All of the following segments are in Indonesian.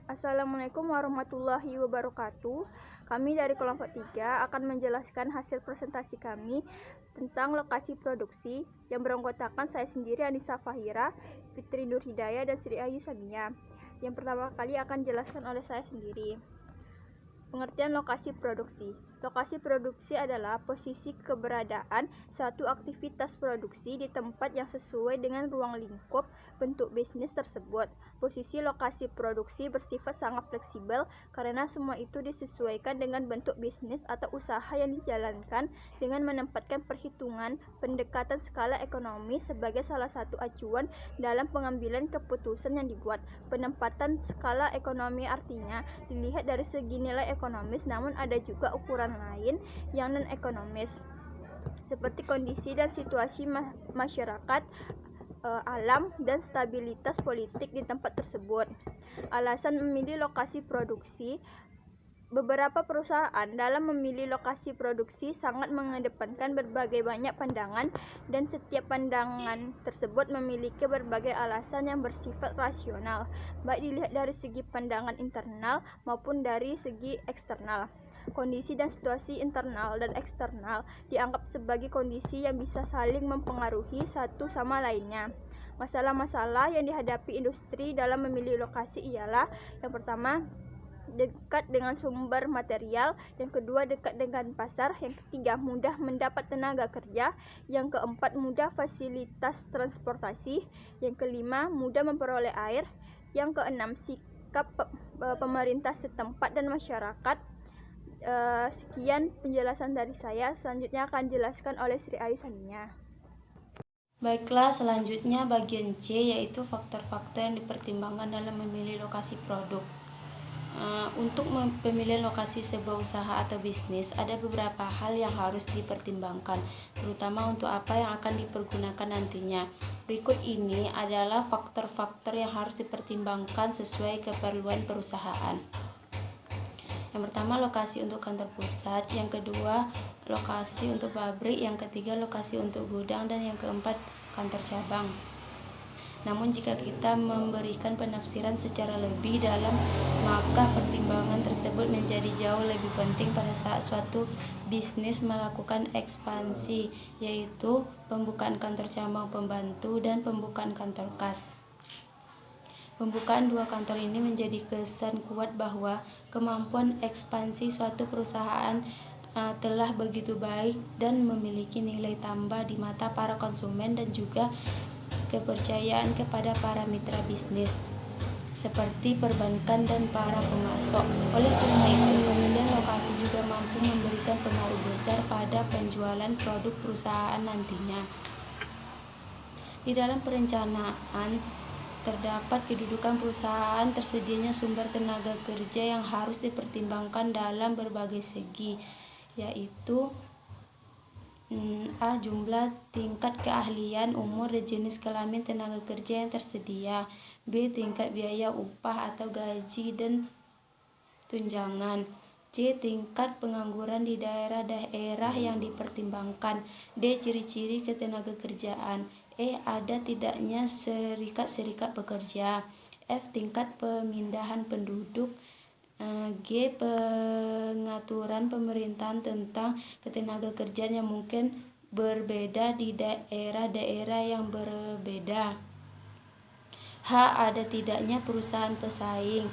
Assalamualaikum warahmatullahi wabarakatuh. Kami dari kelompok 3 akan menjelaskan hasil presentasi kami tentang lokasi produksi yang beranggotakan saya sendiri, Anissa Fahira, Fitri Nur Hidayah, dan Sri Ayu Samia. Yang pertama kali akan dijelaskan oleh saya sendiri. Pengertian lokasi produksi. Lokasi produksi adalah posisi keberadaan suatu aktivitas produksi di tempat yang sesuai dengan ruang lingkup bentuk bisnis tersebut. Posisi lokasi produksi bersifat sangat fleksibel karena semua itu disesuaikan dengan bentuk bisnis atau usaha yang dijalankan dengan menempatkan perhitungan pendekatan skala ekonomi sebagai salah satu acuan dalam pengambilan keputusan yang dibuat. Penempatan skala ekonomi artinya dilihat dari segi nilai ekonomis, namun ada juga ukuran lain yang non-ekonomis seperti kondisi dan situasi masyarakat, alam, dan stabilitas politik di tempat tersebut. Alasan memilih lokasi produksi. Beberapa perusahaan dalam memilih lokasi produksi sangat mengedepankan berbagai banyak pandangan, dan setiap pandangan tersebut memiliki berbagai alasan yang bersifat rasional, baik dilihat dari segi pandangan internal maupun dari segi eksternal. Kondisi dan situasi internal dan eksternal dianggap sebagai kondisi yang bisa saling mempengaruhi satu sama lainnya. Masalah-masalah yang dihadapi industri dalam memilih lokasi ialah: yang pertama, dekat dengan sumber material; yang kedua, dekat dengan pasar; yang ketiga, mudah mendapat tenaga kerja; yang keempat, mudah fasilitas transportasi; yang kelima, mudah memperoleh air; yang keenam, sikap pemerintah setempat dan masyarakat. Sekian penjelasan dari saya. Selanjutnya akan dijelaskan oleh Sri Ayu Samia. Baiklah, selanjutnya bagian C, yaitu faktor-faktor yang dipertimbangkan dalam memilih lokasi produk. Untuk pemilihan lokasi sebuah usaha atau bisnis, ada beberapa hal yang harus dipertimbangkan, terutama untuk apa yang akan dipergunakan nantinya. Berikut ini adalah faktor-faktor yang harus dipertimbangkan sesuai keperluan perusahaan. Yang pertama, lokasi untuk kantor pusat; yang kedua, lokasi untuk pabrik; yang ketiga, lokasi untuk gudang; dan yang keempat, kantor cabang. Namun jika kita memberikan penafsiran secara lebih dalam, maka pertimbangan tersebut menjadi jauh lebih penting pada saat suatu bisnis melakukan ekspansi, yaitu pembukaan kantor cabang pembantu dan pembukaan kantor kas. Pembukaan dua kantor ini menjadi kesan kuat bahwa kemampuan ekspansi suatu perusahaan telah begitu baik dan memiliki nilai tambah di mata para konsumen dan juga kepercayaan kepada para mitra bisnis seperti perbankan dan para pemasok. Oleh karena itu, pemilihan lokasi juga mampu memberikan pengaruh besar pada penjualan produk perusahaan nantinya. Di dalam perencanaan terdapat kedudukan perusahaan, tersedianya sumber tenaga kerja yang harus dipertimbangkan dalam berbagai segi, yaitu A. Jumlah, tingkat keahlian, umur, dan jenis kelamin tenaga kerja yang tersedia. B. Tingkat biaya upah atau gaji dan tunjangan. C. Tingkat pengangguran di daerah-daerah yang dipertimbangkan. D. Ciri-ciri ketenaga kerjaan. E. Ada tidaknya serikat-serikat pekerja. F. Tingkat pemindahan penduduk. G. Pengaturan pemerintahan tentang ketenaga kerjaan yang mungkin berbeda di daerah-daerah yang berbeda. H. Ada tidaknya perusahaan pesaing.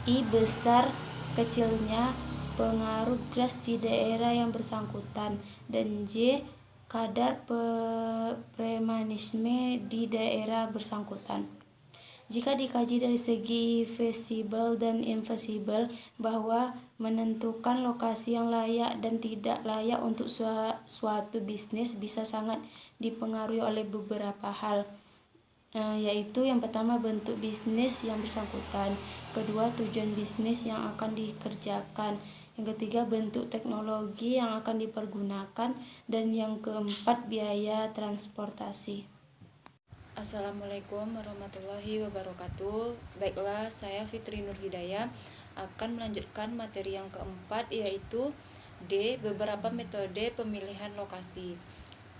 I. Besar kecilnya pengaruh kelas di daerah yang bersangkutan. Dan J. Kadar premanisme di daerah bersangkutan. Jika dikaji dari segi feasible dan infeasible, bahwa menentukan lokasi yang layak dan tidak layak untuk suatu bisnis bisa sangat dipengaruhi oleh beberapa hal, yaitu yang pertama, bentuk bisnis yang bersangkutan; kedua, tujuan bisnis yang akan dikerjakan; yang ketiga, bentuk teknologi yang akan dipergunakan; dan yang keempat, biaya transportasi. Assalamualaikum warahmatullahi wabarakatuh. Baiklah, saya Fitri Nur Hidayah akan melanjutkan materi yang keempat, yaitu D. Beberapa metode pemilihan lokasi.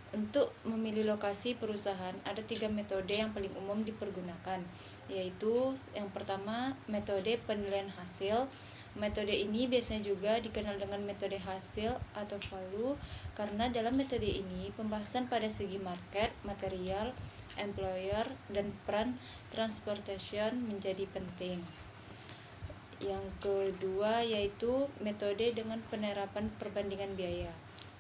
Untuk memilih lokasi perusahaan, ada 3 metode yang paling umum dipergunakan, yaitu yang pertama, metode penilaian hasil. Metode ini biasanya juga dikenal dengan metode hasil atau value, karena dalam metode ini pembahasan pada segi market, material, employer, dan peran transportation menjadi penting. Yang kedua yaitu metode dengan penerapan perbandingan biaya.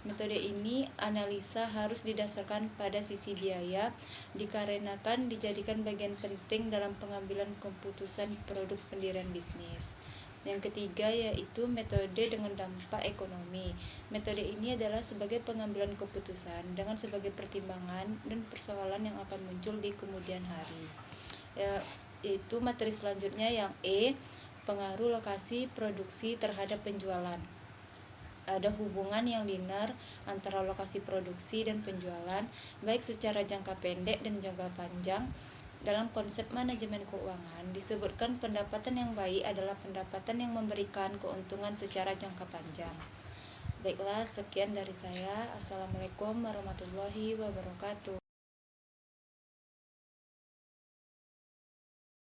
Metode ini analisa harus didasarkan pada sisi biaya, dikarenakan dijadikan bagian penting dalam pengambilan keputusan produk pendirian bisnis. Yang ketiga yaitu metode dengan dampak ekonomi. Metode ini adalah sebagai pengambilan keputusan dengan sebagai pertimbangan dan persoalan yang akan muncul di kemudian hari. Yaitu materi selanjutnya yang E, pengaruh lokasi produksi terhadap penjualan. Ada hubungan yang linear antara lokasi produksi dan penjualan, baik secara jangka pendek dan jangka panjang. Dalam konsep manajemen keuangan, disebutkan pendapatan yang baik adalah pendapatan yang memberikan keuntungan secara jangka panjang. Baiklah, sekian dari saya. Assalamualaikum warahmatullahi wabarakatuh.